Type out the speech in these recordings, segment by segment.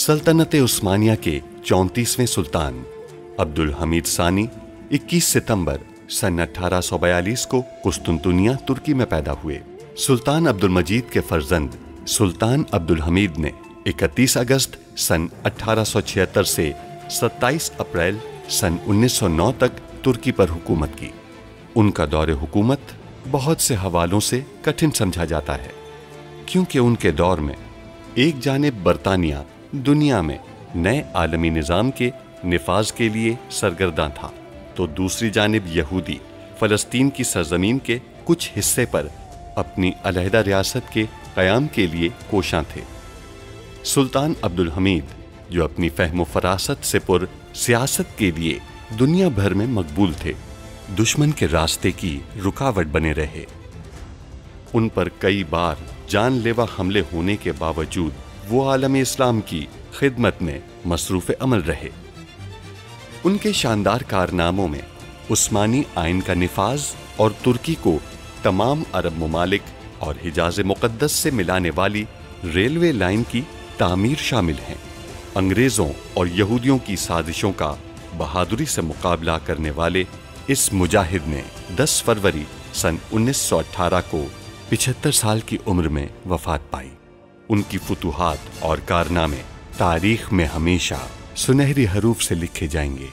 सल्तनत उस्मानिया के 34वें सुल्तान अब्दुल हमीद सानी 21 सितंबर सन 1842 को कुस्तुनतुनिया तुर्की में पैदा हुए। सुल्तान अब्दुल मजीद के फर्जंद सुल्तान अब्दुल हमीद ने 31 अगस्त सन 1876 से 27 अप्रैल सन 1909 तक तुर्की पर हुकूमत की। उनका दौरे हुकूमत बहुत से हवालों से कठिन समझा जाता है, क्योंकि उनके दौर में एक जानिब बरतानिया दुनिया में नए आलमी निज़ाम के निफाज के लिए सरगर्दा था, तो दूसरी जानिब यहूदी फ़लस्तीन की सरजमीन के कुछ हिस्से पर अपनी अलहदा रियासत के क़याम के लिए कोशां थे। सुल्तान अब्दुल हमीद, जो अपनी फ़हम फ़रासत से पुर सियासत के लिए दुनिया भर में मकबूल थे, दुश्मन के रास्ते की रुकावट बने रहे। उन पर कई बार जानलेवा हमले होने के बावजूद वो आलम इस्लाम की खिदमत में मसरूफ़ अमल रहे। उनके शानदार कारनामों में उस्मानी आइन का निफाज और तुर्की को तमाम अरब ममालिक और हिजाज मुक़द्दस से मिलाने वाली रेलवे लाइन की तामीर शामिल हैं। अंग्रेज़ों और यहूदियों की साजिशों का बहादुरी से मुकाबला करने वाले इस मुजाहिद ने 10 फरवरी सन 1918 को 75 साल की उम्र में वफात पाई। उनकी फुतूहात और कारनामे तारीख में हमेशा सुनहरी हरूफ से लिखे जाएंगे।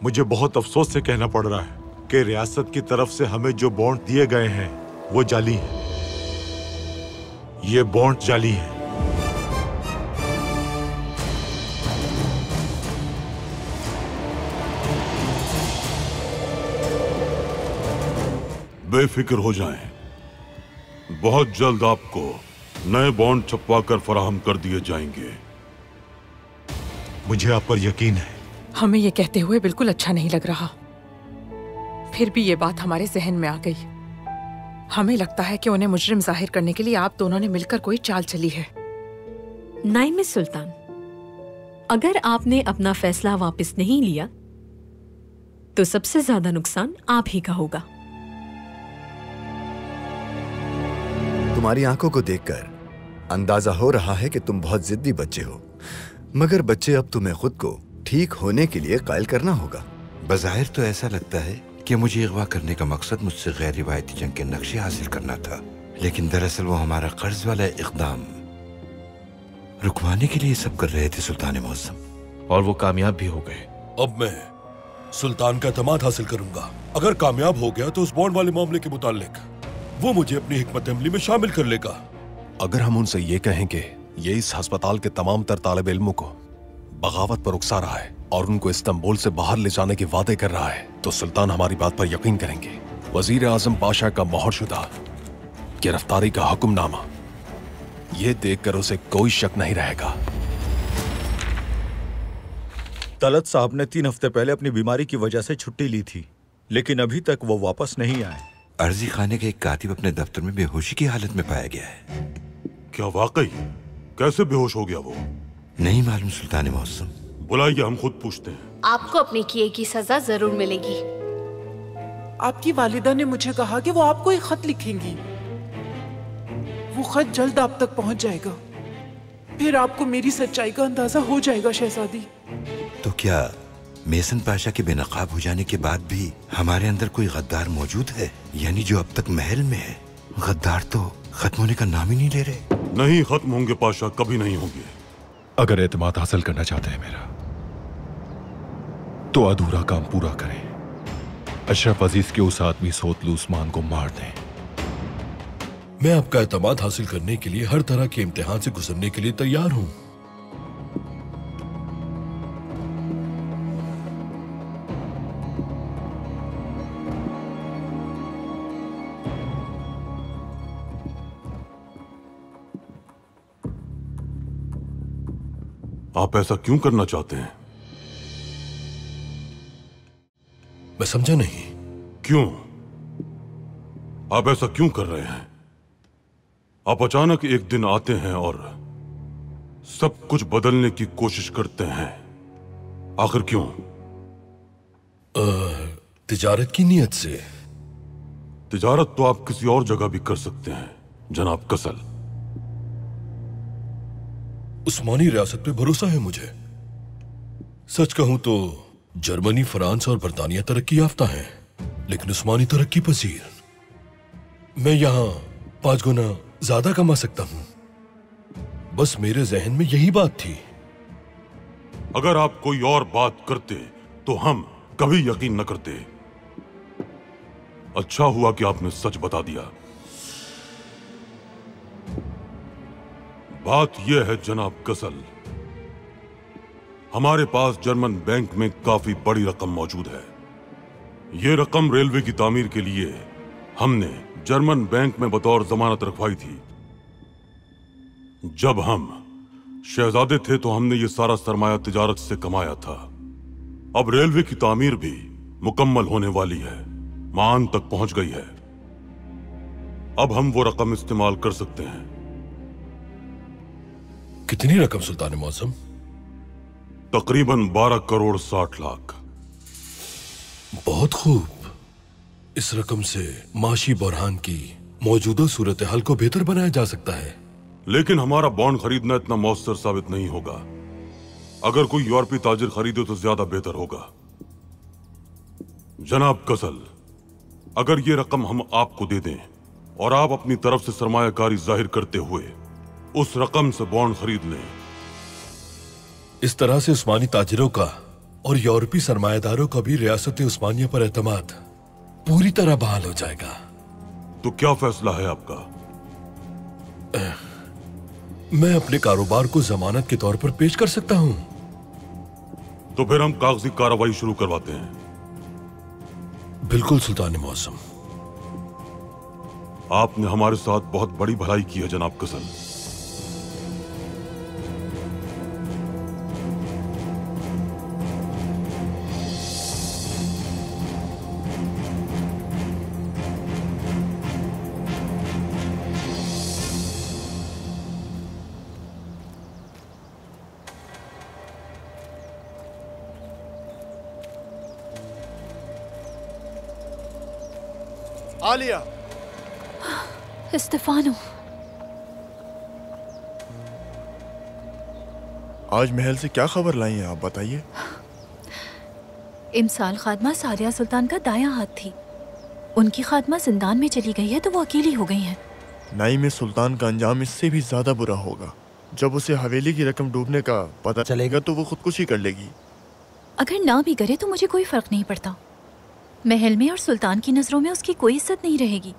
मुझे बहुत अफसोस से कहना पड़ रहा है कि रियासत की तरफ से हमें जो बॉन्ड दिए गए हैं वो जाली हैं। ये बॉन्ड जाली हैं। बेफिक्र हो जाएं। बहुत जल्द आपको नए बॉन्ड छपवा कर फराहम कर दिए जाएंगे। मुझे आप पर यकीन है। हमें ये कहते हुए बिल्कुल अच्छा नहीं लग रहा, फिर भी ये बात हमारे जहन में आ गई। हमें लगता है कि उन्हें मुजरिम जाहिर करने के लिए आप दोनों ने मिलकर कोई चाल चली है। नाइम सुल्तान, अगर आपने अपना फैसला वापस नहीं लिया तो सबसे ज्यादा नुकसान आप ही का होगा। तुम्हारी आंखों को देखकर अंदाजा हो रहा है कि तुम बहुत जिद्दी बच्चे हो, मगर बच्चे अब तुम्हें खुद को ठीक होने के लिए कायल करना होगा। बज़ाहिर तो ऐसा लगता है कि मुझे अगवा करने का मकसद मुझसे गैर रिवायती जंग के नक्शे हासिल करना था, लेकिन दरअसल वो हमारा कर्ज वाला इक़दाम रुकवाने के लिए सब कर रहे थे सुल्तान मौसम, और वो कामयाब भी हो गए। अब मैं सुल्तान का एतमाद हासिल करूंगा। अगर कामयाब हो गया तो उस बॉन्ड वाले मामले के मुतालिक वो मुझे अपनी हिकमत अमली में शामिल कर लेगा। अगर हम उनसे ये कहें कि ये इस अस्पताल के तमाम तर तालिब इल्मों को बगावत पर उकसा रहा है और उनको इस्तांबुल से बाहर ले जाने के वादे कर रहा है, तो सुल्तान हमारी बात पर यकीन करेंगे। वजीर आजम पाशा का मोहरशुदा गिरफ्तारी का हुक्मनामा, ये देखकर उसे कोई शक नहीं रहेगा। तलत साहब ने 3 हफ्ते पहले अपनी बीमारी की वजह से छुट्टी ली थी, लेकिन अभी तक वो वापस नहीं आए। अर्जी खाने के एक कातिब अपने दफ्तर में बेहोशी की हालत में पाया गया है। क्या वाकई? कैसे बेहोश हो गया वो? नहीं मालूम सुल्तान मौसम। बुलाइए, हम खुद पूछते हैं। आपको अपने किए की सजा जरूर मिलेगी। आपकी वालिदा ने मुझे कहा कि वो आपको एक खत लिखेंगी। वो खत जल्द आप तक पहुंच जाएगा, फिर आपको मेरी सच्चाई का अंदाजा हो जाएगा शहजादी। तो क्या मेसन पाशा के बेनकाब हो जाने के बाद भी हमारे अंदर कोई गद्दार मौजूद है? यानी जो अब तक महल में है, गद्दार तो खत्म होने का नाम ही नहीं ले रहे। नहीं खत्म होंगे पाशा, कभी नहीं होंगे। अगर एतमाद हासिल करना चाहते हैं मेरा, तो अधूरा काम पूरा करें। अशरफ अजीज के उस आदमी सोतलू उस्मान को मार दें। मैं आपका एतमाद हासिल करने के लिए हर तरह के इम्तिहान से गुजरने के लिए तैयार हूं। आप ऐसा क्यों करना चाहते हैं? मैं समझा नहीं। क्यों? आप ऐसा क्यों कर रहे हैं? आप अचानक एक दिन आते हैं और सब कुछ बदलने की कोशिश करते हैं। आखिर क्यों? तिजारत की नीयत से। तिजारत तो आप किसी और जगह भी कर सकते हैं, जनाब कसल। उस्मानी रियासत पे भरोसा है मुझे। सच कहूं तो जर्मनी, फ्रांस और बर्तानिया तरक्की याफ्ता हैं, लेकिन उस्मानी तरक्की पसीर। मैं यहां 5 गुना ज्यादा कमा सकता हूं। बस मेरे जहन में यही बात थी। अगर आप कोई और बात करते तो हम कभी यकीन न करते। अच्छा हुआ कि आपने सच बता दिया। बात यह है जनाब कसल, हमारे पास जर्मन बैंक में काफी बड़ी रकम मौजूद है। यह रकम रेलवे की तामीर के लिए हमने जर्मन बैंक में बतौर जमानत रखवाई थी। जब हम शहजादे थे तो हमने यह सारा सरमाया तिजारत से कमाया था। अब रेलवे की तामीर भी मुकम्मल होने वाली है, मान तक पहुंच गई है। अब हम वो रकम इस्तेमाल कर सकते हैं। कितनी रकम सुल्तान मौसम? तकरीबन 12 करोड़ 60 लाख। बहुत खूब। इस रकम से माशी बहरान की मौजूदा सूरत हाल को बेहतर बनाया जा सकता है। लेकिन हमारा बॉन्ड खरीदना इतना मौसर साबित नहीं होगा। अगर कोई यूरोपीय ताजिर खरीदे तो ज्यादा बेहतर होगा। जनाब कसल, अगर ये रकम हम आपको दे दें और आप अपनी तरफ से सरमायाकारी जाहिर करते हुए उस रकम से बॉन्ड खरीद लें, इस तरह से उस्मानी ताजिरों का और यूरोपीय सरमायादारों का भी रियासत उस्मानिया पर एतमाद पूरी तरह बहाल हो जाएगा। तो क्या फैसला है आपका? मैं अपने कारोबार को जमानत के तौर पर पेश कर सकता हूं। तो फिर हम कागजी कार्रवाई शुरू करवाते हैं। बिल्कुल सुल्तान मौसम। आपने हमारे साथ बहुत बड़ी भलाई की है जनाब कसल। आलिया, इस्तेफानो, आज महल से क्या खबर लाई हैं आप, बताइए। इमसाल खादमा सारिया सुल्तान का दायां हाथ थी। उनकी खादमा जिंदान में चली गई है तो वो अकेली हो गई हैं। नाई में सुल्तान का अंजाम इससे भी ज्यादा बुरा होगा। जब उसे हवेली की रकम डूबने का पता चलेगा तो वो खुदकुशी कर लेगी। अगर ना भी करे तो मुझे कोई फर्क नहीं पड़ता। महल में और सुल्तान की नजरों में उसकी कोई इज्जत नहीं रहेगी।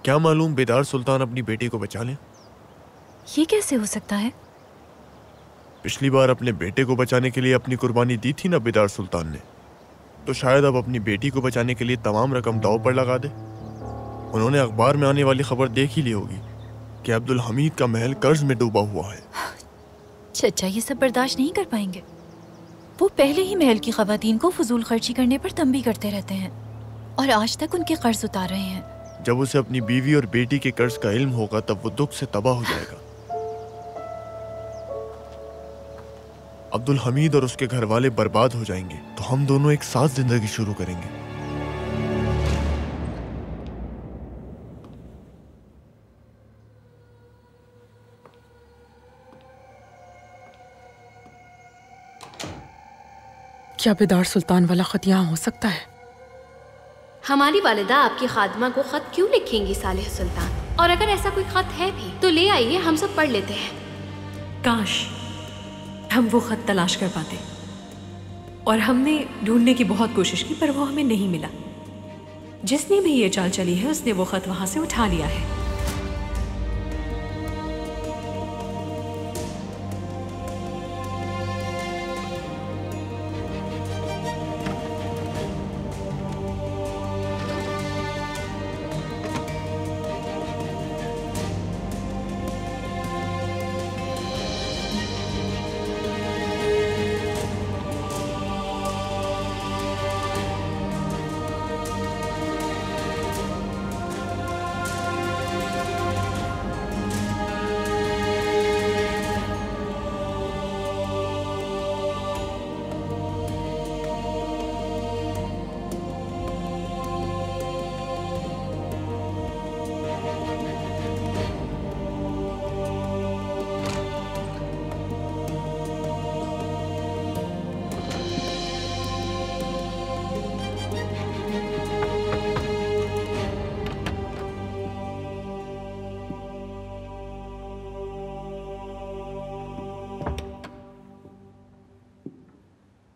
क्या मालूम बेदार सुल्तान अपनी बेटी को बचा लें। ये कैसे हो सकता है? पिछली बार अपने बेटे को बचाने के लिए अपनी कुर्बानी दी थी ना बेदार सुल्तान ने, तो शायद अब अपनी बेटी को बचाने के लिए तमाम रकम दांव पर लगा दे। उन्होंने अखबार में आने वाली खबर देख ही ली होगी कि अब्दुल हमीद का महल कर्ज में डूबा हुआ है। चचा ये सब बर्दाश्त नहीं कर पाएंगे। वो पहले ही महल की खवातीन को फजूल खर्ची करने पर तंबी करते रहते हैं और आज तक उनके कर्ज उतार रहे हैं। जब उसे अपनी बीवी और बेटी के कर्ज का इल्म होगा तब वो दुख से तबाह हो जाएगा। अब्दुल हमीद और उसके घर वाले बर्बाद हो जाएंगे तो हम दोनों एक साथ जिंदगी शुरू करेंगे। क्या बेदार सुल्तान वाला खत यहाँ हो सकता है? हमारी वालिदा आपकी खादमा को खत क्यों लिखेंगी सालिह सुल्तान? और अगर ऐसा कोई खत है भी तो ले आइए, हम सब पढ़ लेते हैं। काश हम वो खत तलाश कर पाते। और हमने ढूंढने की बहुत कोशिश की पर वो हमें नहीं मिला। जिसने भी ये चाल चली है उसने वो खत वहां से उठा लिया है।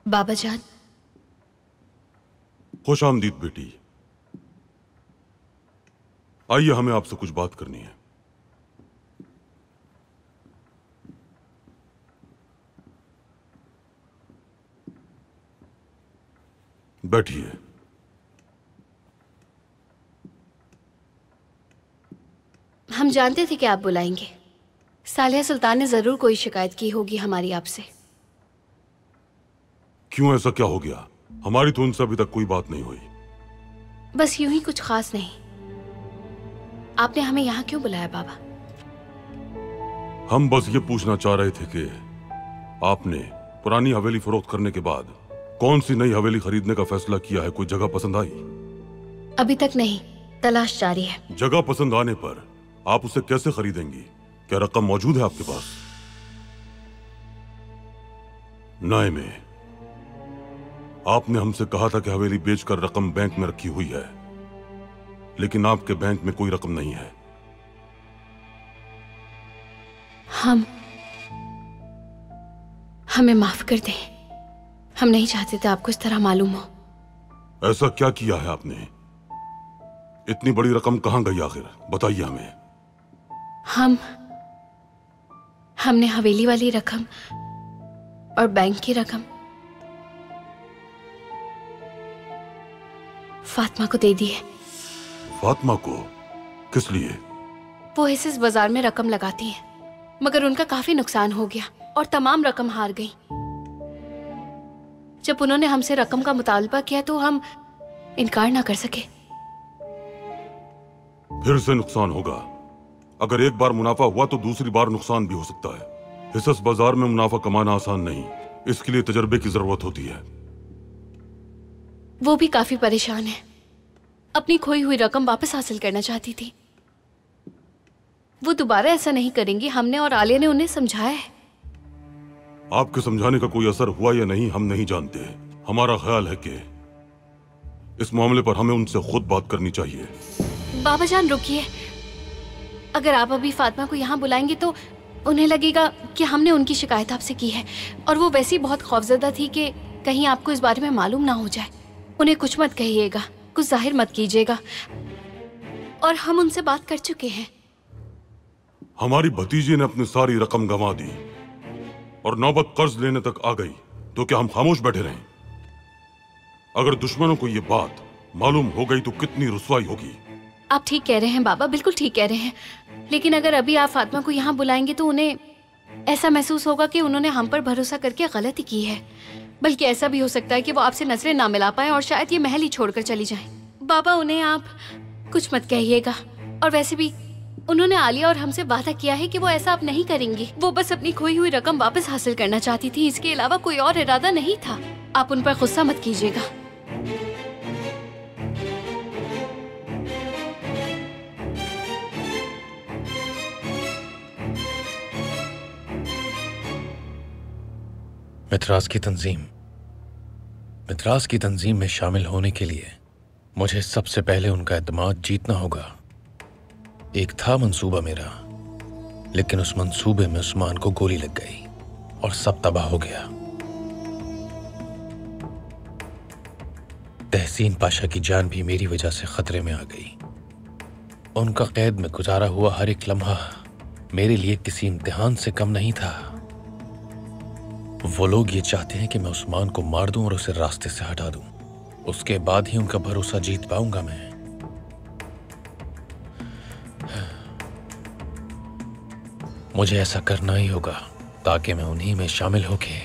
बाबा जान। खुश आमदीद बेटी। आइए, हमें आपसे कुछ बात करनी है। बैठिए। हम जानते थे कि आप बुलाएंगे। सालिया सुल्तान ने जरूर कोई शिकायत की होगी हमारी आपसे। क्यों, ऐसा क्या हो गया? हमारी तो उनसे अभी तक कोई बात नहीं हुई। बस यूं ही, कुछ खास नहीं। आपने हमें यहाँ क्यों बुलाया बाबा? हम बस ये पूछना चाह रहे थे कि आपने पुरानी हवेली फरोख्त करने के बाद कौन सी नई हवेली खरीदने का फैसला किया है? कोई जगह पसंद आई? अभी तक नहीं, तलाश जारी है। जगह पसंद आने पर आप उसे कैसे खरीदेंगी? क्या रकम मौजूद है आपके पास? नए में आपने हमसे कहा था कि हवेली बेचकर रकम बैंक में रखी हुई है, लेकिन आपके बैंक में कोई रकम नहीं है। हमें माफ कर दें। हम नहीं चाहते थे आपको इस तरह मालूम हो। ऐसा क्या किया है आपने? इतनी बड़ी रकम कहां गई आखिर? बताइए हमें। हमने हवेली वाली रकम और बैंक की रकम फातिमा को दे दी है। फातिमा को? किस लिए? वो इस बाजार में रकम लगाती है, मगर उनका काफी नुकसान हो गया और तमाम रकम हार गई। जब उन्होंने हमसे रकम का मुतालबा किया तो हम इनकार ना कर सके। फिर से नुकसान होगा। अगर एक बार मुनाफा हुआ तो दूसरी बार नुकसान भी हो सकता है। इस बाजार में मुनाफा कमाना आसान नहीं, इसके लिए तजर्बे की जरूरत होती है। वो भी काफी परेशान है, अपनी खोई हुई रकम वापस हासिल करना चाहती थी। वो दोबारा ऐसा नहीं करेंगी, हमने और आलिया ने उन्हें समझाया है। आपके समझाने का कोई असर हुआ या नहीं हम नहीं जानते। हमारा ख्याल है कि इस मामले पर हमें उनसे खुद बात करनी चाहिए। बाबा जान रुकिए, अगर आप अभी फातिमा को यहाँ बुलाएंगे तो उन्हें लगेगा कि हमने उनकी शिकायत आपसे की है, और वो वैसे ही बहुत खौफजदा थी कि कहीं आपको इस बारे में मालूम ना हो जाए। उन्हें कुछ मत कहिएगा, कुछ जाहिर मत कीजिएगा, और हम उनसे बात कर चुके हैं। हमारी भतीजी ने अपनी सारी रकम गंवा दी और नौबत कर्ज लेने तक आ गई, तो क्या हम खामोश बैठे रहें? अगर दुश्मनों को ये बात मालूम हो गई तो कितनी रुसवाई होगी। आप ठीक कह रहे हैं बाबा, बिल्कुल ठीक कह रहे हैं, लेकिन अगर अभी आप फातिमा को यहाँ बुलाएंगे तो उन्हें ऐसा महसूस होगा कि उन्होंने हम पर भरोसा करके गलती की है। बल्कि ऐसा भी हो सकता है कि वो आपसे नजरें ना मिला पाए और शायद ये महल ही छोड़कर चली जाएं। बाबा, उन्हें आप कुछ मत कहिएगा, और वैसे भी उन्होंने आलिया और हमसे वादा किया है कि वो ऐसा आप नहीं करेंगी। वो बस अपनी खोई हुई रकम वापस हासिल करना चाहती थी, इसके अलावा कोई और इरादा नहीं था। आप उन पर गुस्सा मत कीजिएगा। मित्रास की तंजीम में शामिल होने के लिए मुझे सबसे पहले उनका एतमाद जीतना होगा। एक था मंसूबा मेरा, लेकिन उस मंसूबे में उस्मान को गोली लग गई और सब तबाह हो गया। तहसीन पाशा की जान भी मेरी वजह से खतरे में आ गई। उनका कैद में गुजारा हुआ हर एक लम्हा मेरे लिए किसी इम्तिहान से कम नहीं था। वो लोग ये चाहते हैं कि मैं उस्मान को मार दूं और उसे रास्ते से हटा दूं। उसके बाद ही उनका भरोसा जीत पाऊंगा मैं। मुझे ऐसा करना ही होगा ताकि मैं उन्हीं में शामिल होके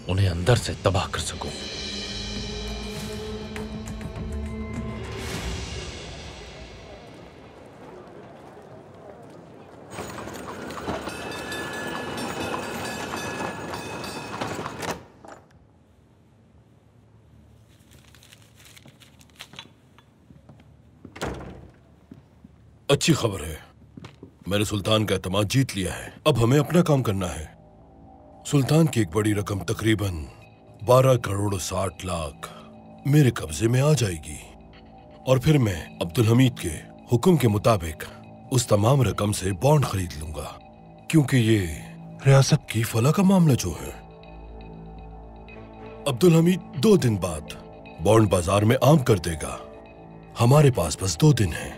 उन्हें अंदर से तबाह कर सकूं। अच्छी खबर है, मैंने सुल्तान का एतमाद जीत लिया है। अब हमें अपना काम करना है। सुल्तान की एक बड़ी रकम, तकरीबन 12 करोड़ 60 लाख मेरे कब्जे में आ जाएगी, और फिर मैं अब्दुल हमीद के हुक्म के मुताबिक उस तमाम रकम से बॉन्ड खरीद लूंगा, क्योंकि ये रियासत की फला का मामला जो है अब्दुल हमीद 2 दिन बाद बॉन्ड बाजार में आम कर देगा। हमारे पास बस 2 दिन हैं।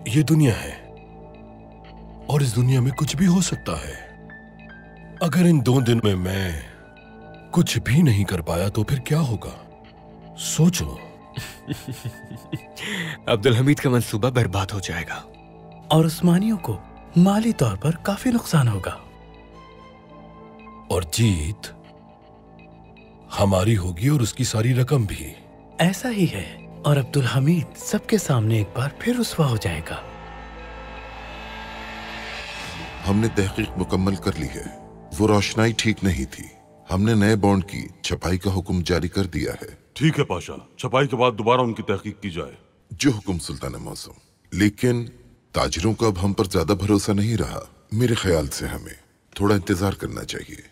ये दुनिया है और इस दुनिया में कुछ भी हो सकता है। अगर इन 2 दिन में मैं कुछ भी नहीं कर पाया तो फिर क्या होगा? सोचो। अब्दुल हमीद का मंसूबा बर्बाद हो जाएगा और उस्मानियों को माली तौर पर काफी नुकसान होगा। और जीत हमारी होगी और उसकी सारी रकम भी। ऐसा ही है और अब्दुल हमीद सबके सामने एक बार फिर रुस्वा हो जाएगा। हमने तहकीक मुकम्मल कर ली है। वो रोशनाई ठीक नहीं थी। हमने नए बॉन्ड की छपाई का हुक्म जारी कर दिया है। ठीक है पाशा, छपाई के बाद दोबारा उनकी तहकीक की जाए। जो हुक्म सुल्तान मौसम। लेकिन ताजिरों का अब हम पर ज्यादा भरोसा नहीं रहा। मेरे ख्याल से हमें थोड़ा इंतजार करना चाहिए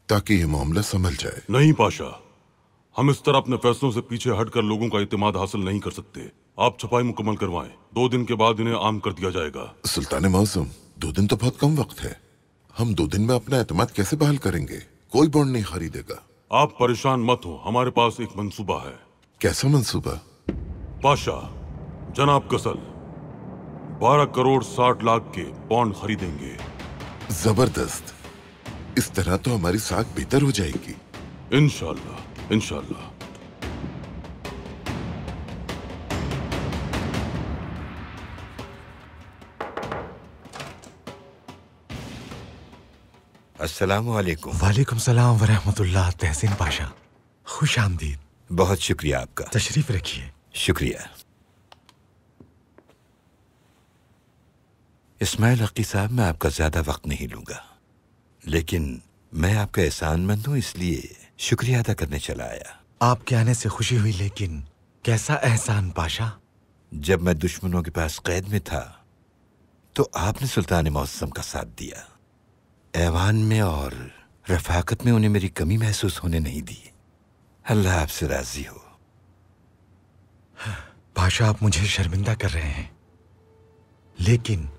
ताकि ये मामला संभल जाए। नहीं पाशा, हम इस तरह अपने फैसलों से पीछे हटकर लोगों का इत्मीनान हासिल नहीं कर सकते। आप छपाई मुकम्मल करवाएं। 2 दिन के बाद इन्हें आम कर दिया जाएगा। सुल्तान मौसम, 2 दिन तो बहुत कम वक्त है। हम 2 दिन में अपना एतमाद कैसे बहाल करेंगे? कोई बॉन्ड नहीं खरीदेगा। आप परेशान मत हो, हमारे पास एक मंसूबा है। कैसा मंसूबा? पाशा, जनाब कसल 12 करोड़ 60 लाख के बॉन्ड खरीदेंगे। जबरदस्त। इस तरह तो हमारी साख बेहतर हो जाएगी। इंशाल्लाह, इंशाल्लाह। अस्सलामु अलैकुम। वालेकुम सलाम वरहमतुल्लाह। तहसीन पाशा, खुश आमदीद। बहुत शुक्रिया आपका। तशरीफ रखिए। शुक्रिया। इस्माइल हक़ी साहब, मैं आपका ज्यादा वक्त नहीं लूंगा, लेकिन मैं आपका एहसानमंद हूं, इसलिए शुक्रिया अदा करने चला आया। आपके आने से खुशी हुई, लेकिन कैसा एहसान पाशा? जब मैं दुश्मनों के पास कैद में था तो आपने सुल्तान मौसम का साथ दिया। ऐवान में और रफाकत में उन्हें मेरी कमी महसूस होने नहीं दी। अल्लाह आपसे राजी हो। पाशा, आप मुझे शर्मिंदा कर रहे हैं, लेकिन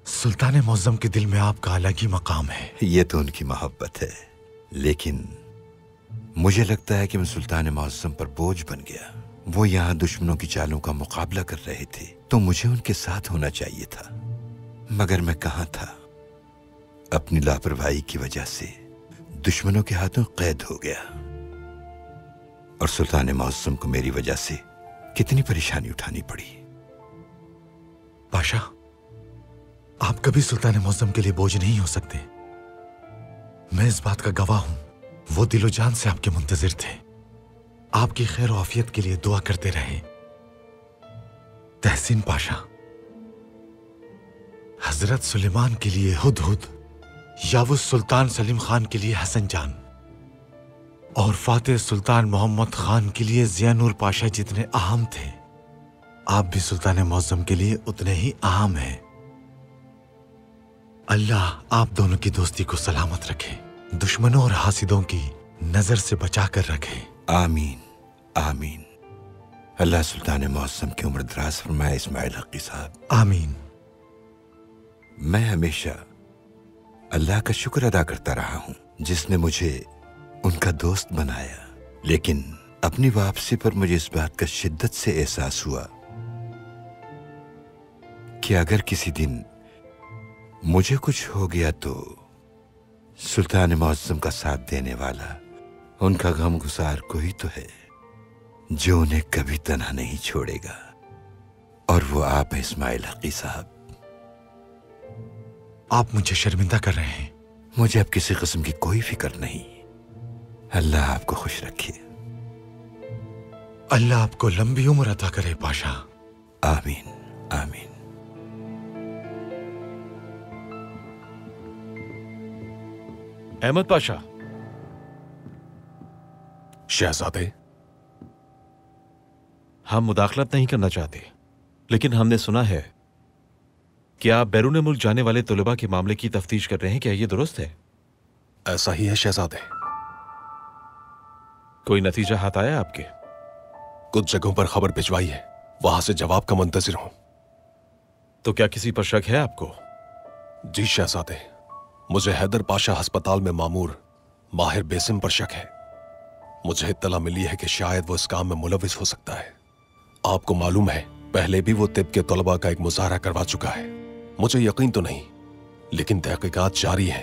सुल्तान मौसम के दिल में आपका अलग ही मकाम है। ये तो उनकी मोहब्बत है, लेकिन मुझे लगता है कि मैं सुल्तान मौसम पर बोझ बन गया। वो यहाँ दुश्मनों की चालों का मुकाबला कर रहे थे तो मुझे उनके साथ होना चाहिए था, मगर मैं कहाँ था। अपनी लापरवाही की वजह से दुश्मनों के हाथों कैद हो गया और सुल्तान मौसम को मेरी वजह से कितनी परेशानी उठानी पड़ी। पाशा, आप कभी सुल्तान मौसम के लिए बोझ नहीं हो सकते। मैं इस बात का गवाह हूं। वो दिलो जान से आपके मुंतजिर थे, आपकी खैर और आफियत के लिए दुआ करते रहे। तहसीन पाशा, हजरत सुलेमान के लिए हुदहुद, या वो सुल्तान सलीम खान के लिए हसन जान, और फातेह सुल्तान मोहम्मद खान के लिए ज़ियानुर पाशा जितने अहम थे, आप भी सुल्तान मौसम के लिए उतने ही अहम हैं। अल्लाह आप दोनों की दोस्ती को सलामत रखे, दुश्मनों और हासिदों की नजर से बचा कर रखे। आमीन, आमीन। अल्लाह सुल्तान मौसम की उम्र दराज फरमाए। इस्माइल हक़ी साहब, आमीन। मैं हमेशा अल्लाह का शुक्र अदा करता रहा हूं जिसने मुझे उनका दोस्त बनाया, लेकिन अपनी वापसी पर मुझे इस बात का शिद्दत से एहसास हुआ कि अगर किसी दिन मुझे कुछ हो गया तो सुल्तान मौसम का साथ देने वाला उनका गमगुसार कोई तो है जो उन्हें कभी तन्हा नहीं छोड़ेगा, और वो आप हैं इस्माइल हक़ी साहब। आप मुझे शर्मिंदा कर रहे हैं। मुझे अब किसी किस्म की कोई फिक्र नहीं। अल्लाह आपको खुश रखे। अल्लाह आपको लंबी उम्र अता करे पाशा। आमीन, आमीन। अहमद पाशा। शहजादे, हम मुदाखलत नहीं करना चाहते, लेकिन हमने सुना है कि आप बैरून मुल्क जाने वाले तुलबा के मामले की तफ्तीश कर रहे हैं। क्या ये दुरुस्त है? ऐसा ही है शहजादे। कोई नतीजा हाथ आया आपके? कुछ जगहों पर खबर भिजवाई है, वहां से जवाब का मुंतजिर हूं। तो क्या किसी पर शक है आपको? जी शहजादे, मुझे हैदर पाशा अस्पताल में मामूर माहिर बेसिम पर शक है। मुझे इत्तला मिली है कि शायद वो इस काम में मुलविस हो सकता है। आपको मालूम है, पहले भी वो तिब के तलबा का एक मुजाहरा करवा चुका है। मुझे यकीन तो नहीं, लेकिन तहकीकात जारी है।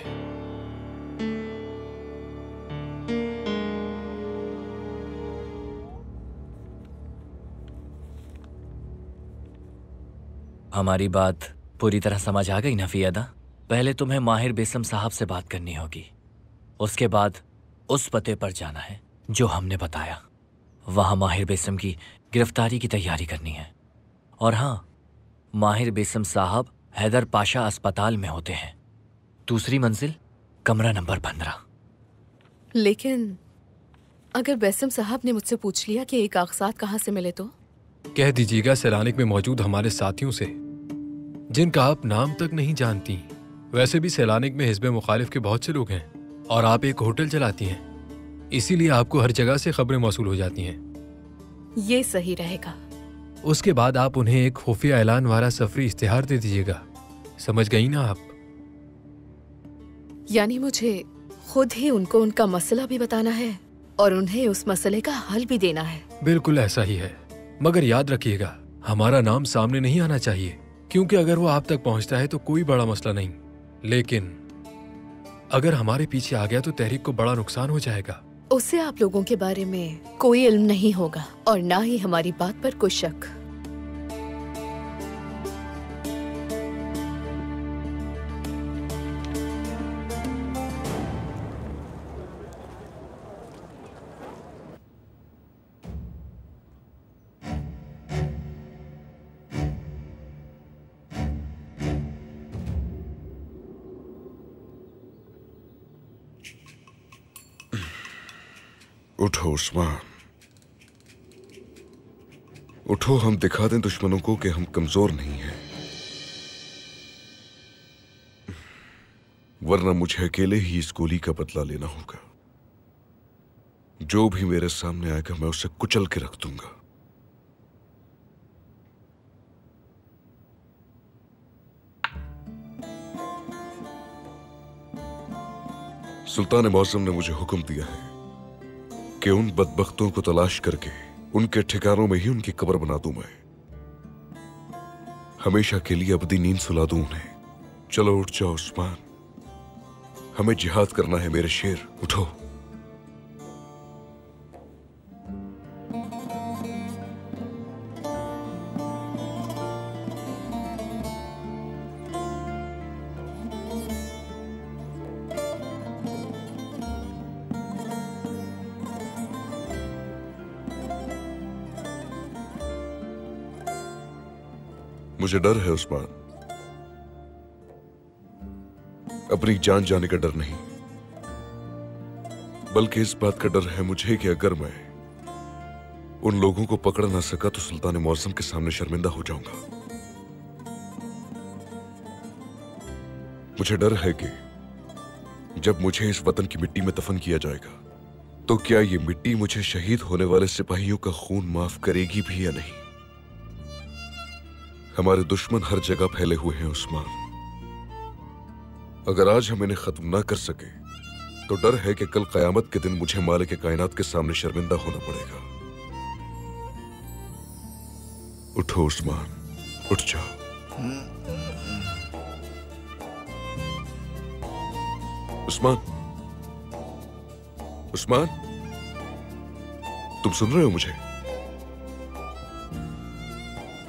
हमारी बात पूरी तरह समझ आ गई ना फियादा? पहले तुम्हें माहिर बेसम साहब से बात करनी होगी, उसके बाद उस पते पर जाना है जो हमने बताया। वहां माहिर बेसम की गिरफ्तारी की तैयारी करनी है। और हाँ, माहिर बेसम साहब हैदर पाशा अस्पताल में होते हैं, दूसरी मंजिल, कमरा नंबर 15। लेकिन अगर बेसम साहब ने मुझसे पूछ लिया कि ये कागजात कहाँ से मिले तो? कह दीजिएगा सैलानिक में मौजूद हमारे साथियों से, जिनका आप नाम तक नहीं जानती। वैसे भी सैलानिक में हिज़्ब मुखालिफ के बहुत से लोग हैं और आप एक होटल चलाती हैं, इसीलिए आपको हर जगह से खबरें मौसूल हो जाती हैं। ये सही रहेगा। उसके बाद आप उन्हें एक खुफिया ऐलान वाला सफरी इश्तिहार दे दीजिएगा। समझ गई ना आप? यानी मुझे खुद ही उनको उनका मसला भी बताना है और उन्हें उस मसले का हल भी देना है। बिल्कुल ऐसा ही है, मगर याद रखिएगा, हमारा नाम सामने नहीं आना चाहिए, क्योंकि अगर वो आप तक पहुंचता है तो कोई बड़ा मसला नहीं, लेकिन अगर हमारे पीछे आ गया तो तहरीक को बड़ा नुकसान हो जाएगा। उससे आप लोगों के बारे में कोई इल्म नहीं होगा और ना ही हमारी बात पर कोई शक। उठो उस्मान, उठो, हम दिखा दें दुश्मनों को कि हम कमजोर नहीं हैं, वरना मुझे अकेले ही इस गोली का बदला लेना होगा। जो भी मेरे सामने आएगा मैं उसे कुचल के रख दूंगा। सुल्तान मौसम ने मुझे हुक्म दिया है कि उन बदबख्तों को तलाश करके उनके ठिकानों में ही उनकी कब्र बना दूं मैं, हमेशा के लिए अबदी नींद सुला दूं उन्हें। चलो उठ जाओ उस्मान, हमें जिहाद करना है मेरे शेर, उठो। मुझे डर है उस्मान, अपनी जान जाने का डर नहीं, बल्कि इस बात का डर है मुझे कि अगर मैं उन लोगों को पकड़ ना सका तो सुल्तान मौसम के सामने शर्मिंदा हो जाऊंगा। मुझे डर है कि जब मुझे इस वतन की मिट्टी में दफन किया जाएगा तो क्या ये मिट्टी मुझे शहीद होने वाले सिपाहियों का खून माफ करेगी भी या नहीं। हमारे दुश्मन हर जगह फैले हुए हैं उस्मान, अगर आज हम इन्हें खत्म ना कर सके तो डर है कि कल कयामत के दिन मुझे मालिक कायनात के सामने शर्मिंदा होना पड़ेगा। उठो उस्मान, उठ जाओ। उस्मान, उस्मान, तुम सुन रहे हो मुझे?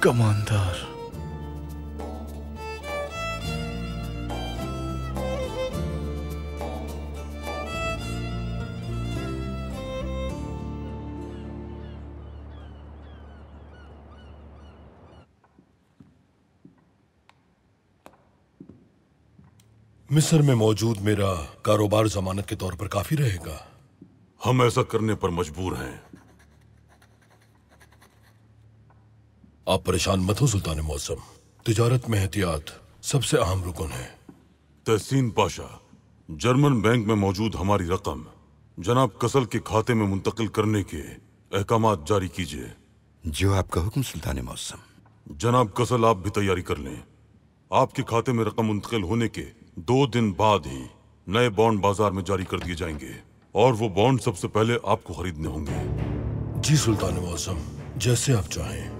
कमांडर, मिस्र में मौजूद मेरा कारोबार जमानत के तौर पर काफी रहेगा। हम ऐसा करने पर मजबूर हैं। आप परेशान मत हो सुल्तान मौसम, तिजारत में एहतियात सबसे अहम रुकन है। तहसीन पाशा, जर्मन बैंक में मौजूद हमारी रकम जनाब कसल के खाते में मुंतकिल करने के अहकामात जारी कीजिए। जो आपका हुक्म सुल्तान मौसम। जनाब कसल, आप भी तैयारी कर लें। आपके खाते में रकम मुंतकिल होने के 2 दिन बाद ही नए बॉन्ड बाजार में जारी कर दिए जाएंगे। और वो बॉन्ड सबसे पहले आपको खरीदने होंगे। जी सुल्तान मौसम, जैसे आप चाहें।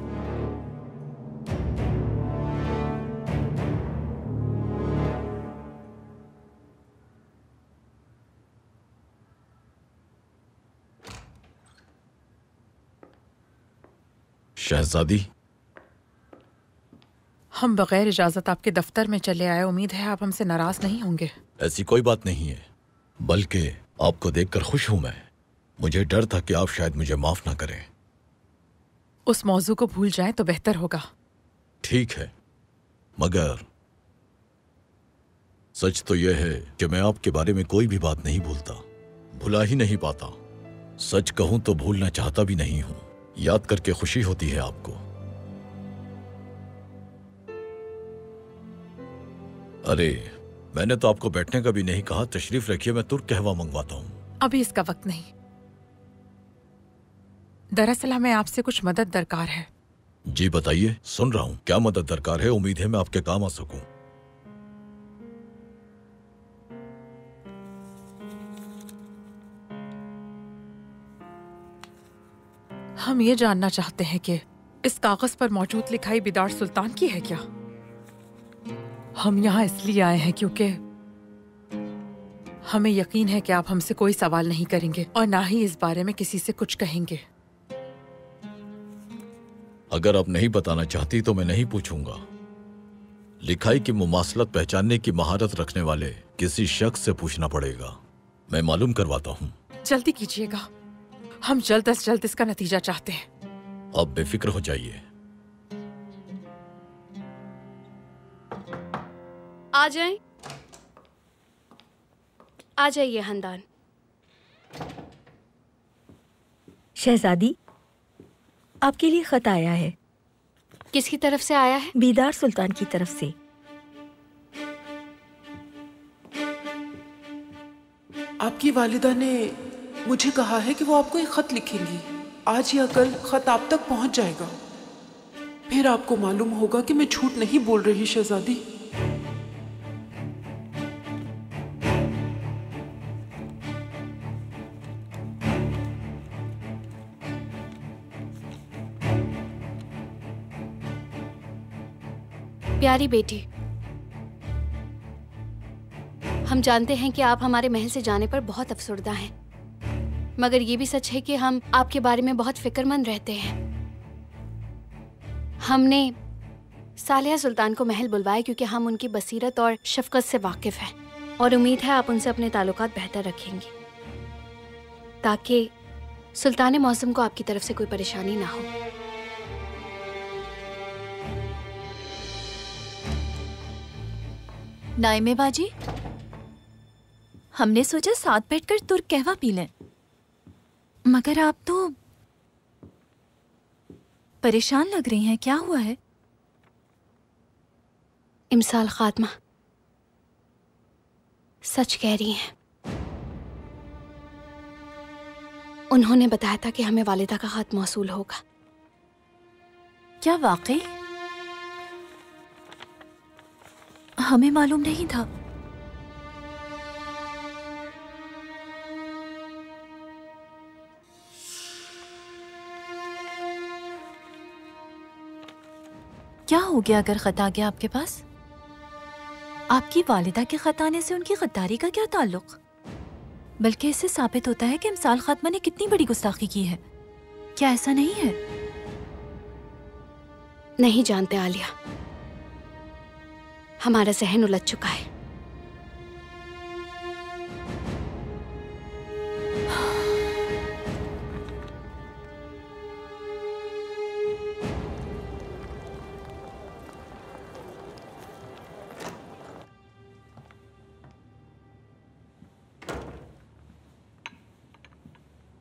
शहजादी, हम बगैर इजाजत आपके दफ्तर में चले आए। उम्मीद है आप हमसे नाराज नहीं होंगे। ऐसी कोई बात नहीं है, बल्कि आपको देखकर खुश हूं मैं। मुझे डर था कि आप शायद मुझे माफ ना करें। उस मौजू को भूल जाएं तो बेहतर होगा। ठीक है, मगर सच तो यह है कि मैं आपके बारे में कोई भी बात नहीं भूलता, भुला ही नहीं पाता। सच कहूं तो भूलना चाहता भी नहीं हूं। याद करके खुशी होती है आपको। अरे, मैंने तो आपको बैठने का भी नहीं कहा। तशरीफ रखिए, मैं तुर्क कहवा मंगवाता हूं। अभी इसका वक्त नहीं। दरअसल हमें आपसे कुछ मदद दरकार है। जी बताइए, सुन रहा हूं। क्या मदद दरकार है? उम्मीद है मैं आपके काम आ सकूं। हम ये जानना चाहते हैं कि इस कागज पर मौजूद लिखाई बिदार सुल्तान की है क्या? हम यहाँ इसलिए आए हैं क्योंकि हमें यकीन है कि आप हमसे कोई सवाल नहीं करेंगे और ना ही इस बारे में किसी से कुछ कहेंगे। अगर आप नहीं बताना चाहती तो मैं नहीं पूछूंगा। लिखाई की मुमासलत पहचानने की महारत रखने वाले किसी शख्स से पूछना पड़ेगा। मैं मालूम करवाता हूँ। जल्दी कीजिएगा, हम जल्द से जल्द इसका नतीजा चाहते हैं। आप बेफिक्र हो जाइए। आ जाएं। आ जाइए हंदान। शहजादी, आपके लिए खत आया है। किसकी तरफ से आया है? बीदार सुल्तान की तरफ से। आपकी वालिदा ने मुझे कहा है कि वो आपको एक खत लिखेंगी। आज या कल खत आप तक पहुंच जाएगा। फिर आपको मालूम होगा कि मैं झूठ नहीं बोल रही शहजादी। प्यारी बेटी, हम जानते हैं कि आप हमारे महल से जाने पर बहुत अफसरदा हैं, मगर ये भी सच है कि हम आपके बारे में बहुत फिक्रमंद रहते हैं। हमने सालिहा सुल्तान को महल बुलवाया क्योंकि हम उनकी बसीरत और शफकत से वाकिफ हैं और उम्मीद है आप उनसे अपने ताल्लुकात बेहतर रखेंगे ताकि सुल्तान मौसम को आपकी तरफ से कोई परेशानी ना हो। नाइमे बाजी, हमने सोचा साथ बैठकर तुर्क कहवा पी लें, मगर आप तो परेशान लग रही हैं। क्या हुआ है? इमसाल खात्मा सच कह रही हैं। उन्होंने बताया था कि हमें वालिदा का खत मौसूल होगा। क्या वाकई? हमें मालूम नहीं था। क्या हो गया अगर खत आ गया आपके पास? आपकी वालिदा के खत आने से उनकी गद्दारी का क्या ताल्लुक? बल्कि इससे साबित होता है कि इमसाल खात्मा ने कितनी बड़ी गुस्ताखी की है। क्या ऐसा नहीं है? नहीं जानते आलिया, हमारा जहन उलझ चुका है।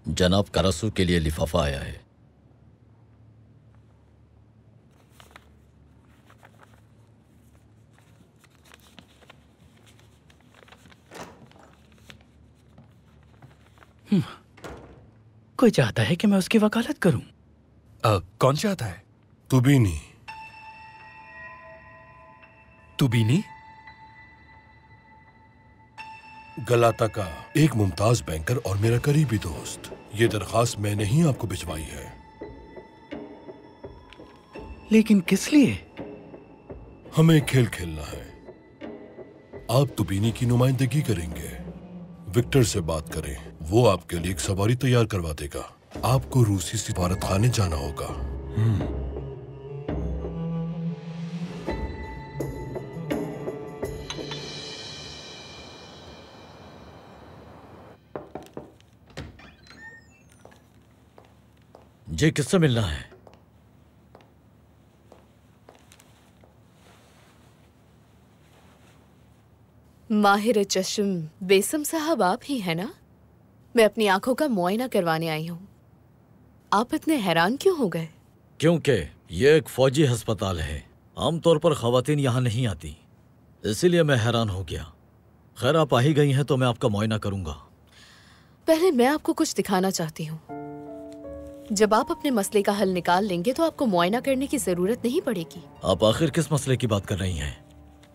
जनाब करासू के लिए लिफाफा आया है। कोई चाहता है कि मैं उसकी वकालत करूं? कौन चाहता है? तुबीनी। तुबीनी? गलाता का एक मुमताज बैंकर और मेरा करीबी दोस्त। ये दरखास्त मैंने ही आपको भिजवाई है। लेकिन किस लिए? हमें खेल खेलना है। आप तुबीनी की नुमाइंदगी करेंगे। विक्टर से बात करें, वो आपके लिए एक सवारी तैयार करवा देगा। आपको रूसी सिफारत खाने जाना होगा। जी, किससे मिलना है? माहिर चश्म बेसम साहब आप ही है ना? मैं अपनी आंखों का मुआयना करवाने आई हूँ। आप इतने हैरान क्यों हो गए? क्योंकि ये एक फौजी अस्पताल है। आमतौर पर खवातीन यहाँ नहीं आती, इसीलिए मैं हैरान हो गया। खैर, आप आ ही गई हैं तो मैं आपका मुआयना करूंगा। पहले मैं आपको कुछ दिखाना चाहती हूँ। जब आप अपने मसले का हल निकाल लेंगे तो आपको मुआयना करने की जरूरत नहीं पड़ेगी। आप आखिर किस मसले की बात कर रही हैं?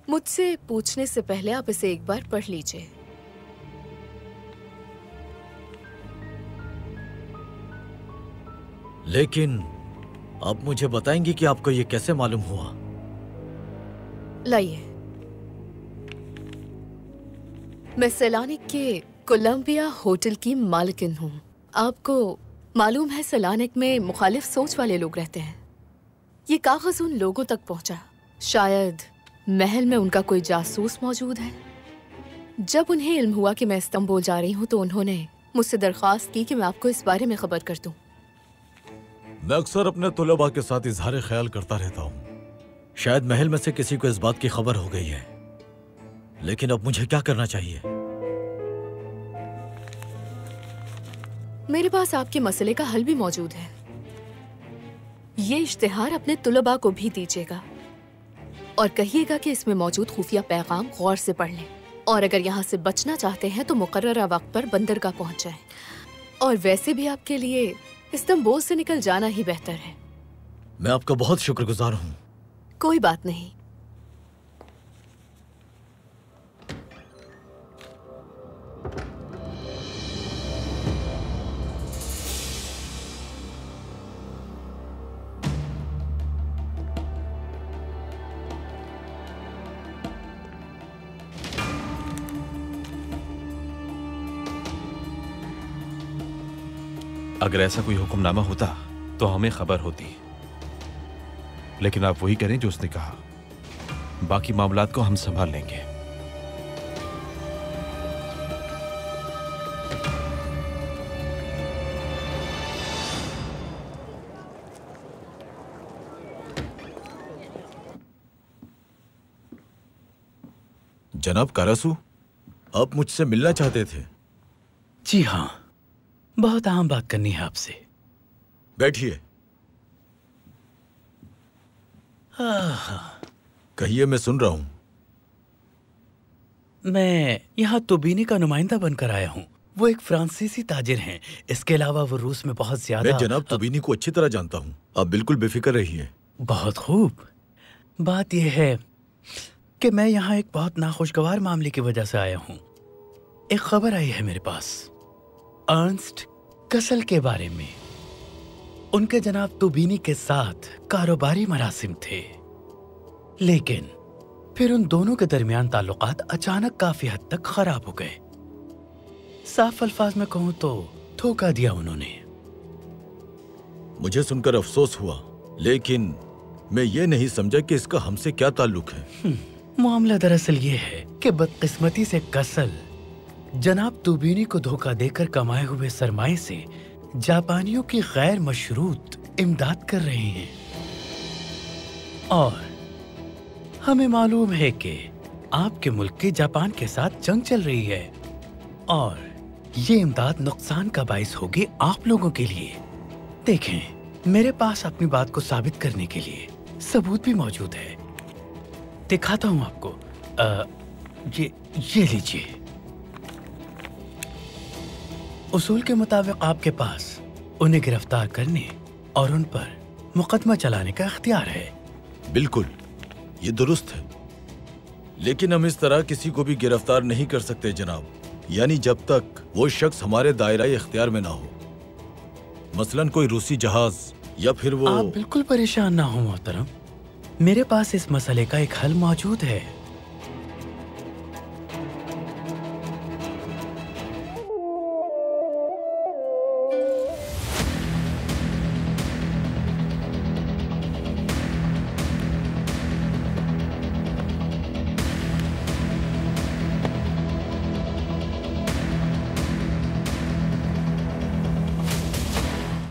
मुझसे पूछने से पहले आप इसे एक बार पढ़ लीजिए। लेकिन आप मुझे बताएंगी कि आपको ये कैसे मालूम हुआ? लाइए, मैं सैलानिक के कोलंबिया होटल की मालिकिन हूँ। आपको मालूम है सैलानिक में मुखालिफ सोच वाले लोग रहते हैं। ये कागज उन लोगों तक पहुंचा। शायद महल में उनका कोई जासूस मौजूद है। जब उन्हें इल्म हुआ कि मैं इस्तांबुल जा रही हूँ तो उन्होंने मुझसे दरख्वास्त की कि मैं आपको इस बारे में खबर कर दूं। मैं अक्सर अपने तुलबा के साथ इजहार ख्याल करता रहता हूँ। शायद महल में से किसी को इस बात की खबर हो गई है, लेकिन अब मुझे क्या करना चाहिए? मेरे पास आपके मसले का हल भी मौजूद है। ये इश्तिहार अपने तुलबा को भी दीजिएगा और कहिएगा कि इसमें मौजूद खुफिया पैगाम गौर से पढ़ लें, और अगर यहाँ से बचना चाहते हैं तो मुकर्ररा वक्त पर बंदरगाह पहुँच जाएं। और वैसे भी आपके लिए इस्तांबुल से निकल जाना ही बेहतर है। मैं आपका बहुत शुक्रगुजार हूँ। कोई बात नहीं। अगर ऐसा कोई हुक्मनामा होता तो हमें खबर होती, लेकिन आप वही करें जो उसने कहा। बाकी मामलात को हम संभाल लेंगे। जनाब कारसू, आप मुझसे मिलना चाहते थे? जी हाँ, बहुत अहम बात करनी है आपसे। बैठिए। कहिए, मैं सुन रहा हूं। मैं यहाँ तुबीनी का नुमाइंदा बनकर आया हूँ। वो एक फ्रांसीसी ताजिर हैं। इसके अलावा वो रूस में बहुत ज्यादा। मैं जनाब तुबीनी को अच्छी तरह जानता हूँ, आप बिल्कुल बेफिक्र रहिए। बहुत खूब। बात यह है कि मैं यहाँ एक बहुत नाखुशगवार मामले की वजह से आया हूँ। एक खबर आई है मेरे पास अर्नस्ट कसल के बारे में। उनके जनाब तुबीनी के साथ कारोबारी मरासिम थे, लेकिन फिर उन दोनों के दरमियान ताल्लुकात अचानक काफी हद तक खराब हो गए। साफ अल्फाज में कहूं तो धोखा दिया उन्होंने। मुझे सुनकर अफसोस हुआ, लेकिन मैं ये नहीं समझा कि इसका हमसे क्या ताल्लुक है। मामला दरअसल ये है कि बदकिस्मती से कसल जनाब तुबीनी को धोखा देकर कमाए हुए सरमाए से जापानियों की गैर मशरूत इमदाद कर रहे हैं, और हमें मालूम है कि आपके मुल्क की जापान के साथ जंग चल रही है, और ये इमदाद नुकसान का बाइस होगी आप लोगों के लिए। देखें, मेरे पास अपनी बात को साबित करने के लिए सबूत भी मौजूद है। दिखाता हूं आपको। ये लीजिए। उसूल के मुताबिक आपके पास उन्हें गिरफ्तार करने और उन पर मुकदमा चलाने का इख्तियार है। बिल्कुल, ये दुरुस्त है, लेकिन हम इस तरह किसी को भी गिरफ्तार नहीं कर सकते जनाब। यानी जब तक वो शख्स हमारे दायरा इख्तियार में ना हो, मसलन कोई रूसी जहाज या फिर वो। आप बिल्कुल परेशान ना हो मोहतरम, मेरे पास इस मसले का एक हल मौजूद है।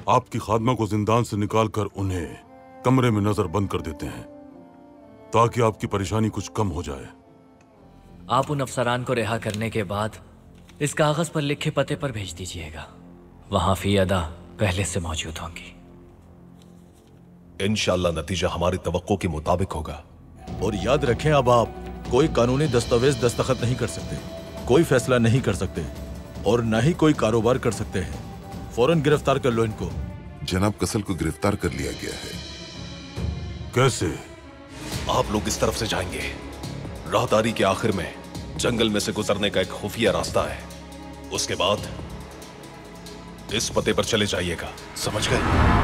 आपकी खादमा को जिंदान से निकालकर उन्हें कमरे में नजर बंद कर देते हैं ताकि आपकी परेशानी कुछ कम हो जाए। आप उन अफसरान को रिहा करने के बाद इस कागज पर लिखे पते पर भेज दीजिएगा। वहां फी अदा पहले से मौजूद होंगी। इंशाल्लाह नतीजा हमारी तवक्को के मुताबिक होगा। और याद रखें, अब आप कोई कानूनी दस्तावेज दस्तखत नहीं कर सकते, कोई फैसला नहीं कर सकते और न ही कोई कारोबार कर सकते हैं। फौरन गिरफ्तार कर लो इनको। जनाब कसल को गिरफ्तार कर लिया गया है। कैसे? आप लोग इस तरफ से जाएंगे। राहदारी के आखिर में जंगल में से गुजरने का एक खुफिया रास्ता है। उसके बाद इस पते पर चले जाइएगा, समझ गए?